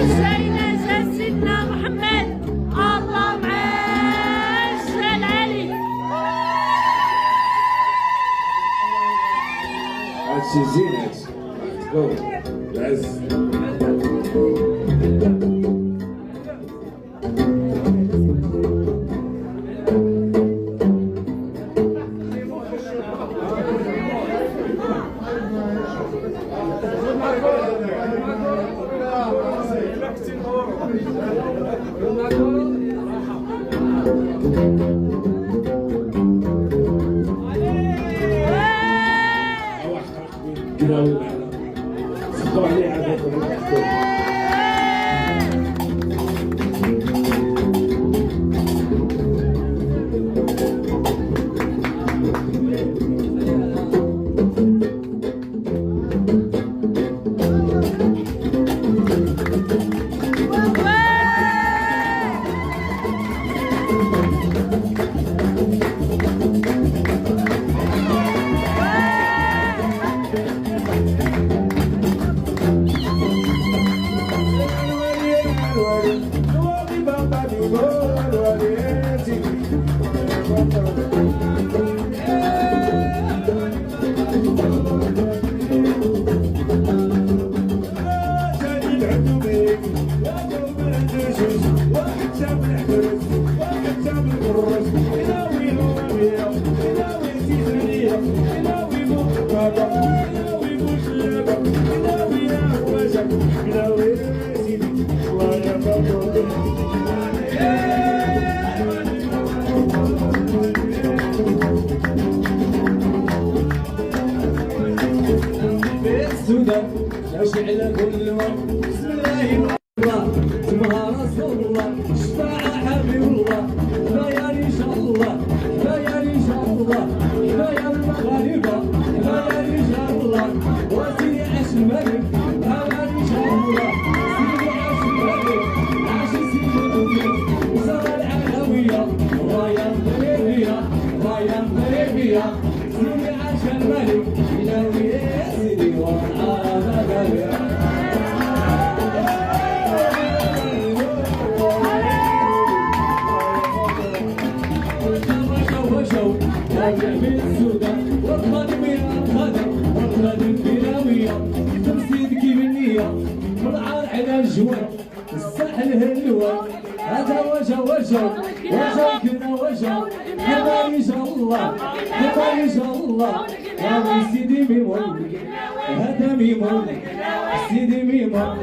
جاينا جا سيدنا محمد الله معاه الشال علي. هادشي زين هادشي تقول العز. قراوي معنا صدوا عليه عاد شعل كل وقت بسم الله الله تبها رسول الله شفاعة حبيب الله كفاية إن شاء الله كفاية إن شاء الله كفاية المغاربة كفاية إن شاء الله وسيدي عاش الملك كفاية إن شاء الله سيدي عاش الملك عاش سيدي الملك وصار العلوية راية مغربية راية مغربية سيدي عاش الملك إلهي سيدي الساحل هلوة هذا وجه وجه كنا وجه كما إن شاء الله كما إن شاء الله يا سيدي ميمون هذا ميمون سيدي ميمون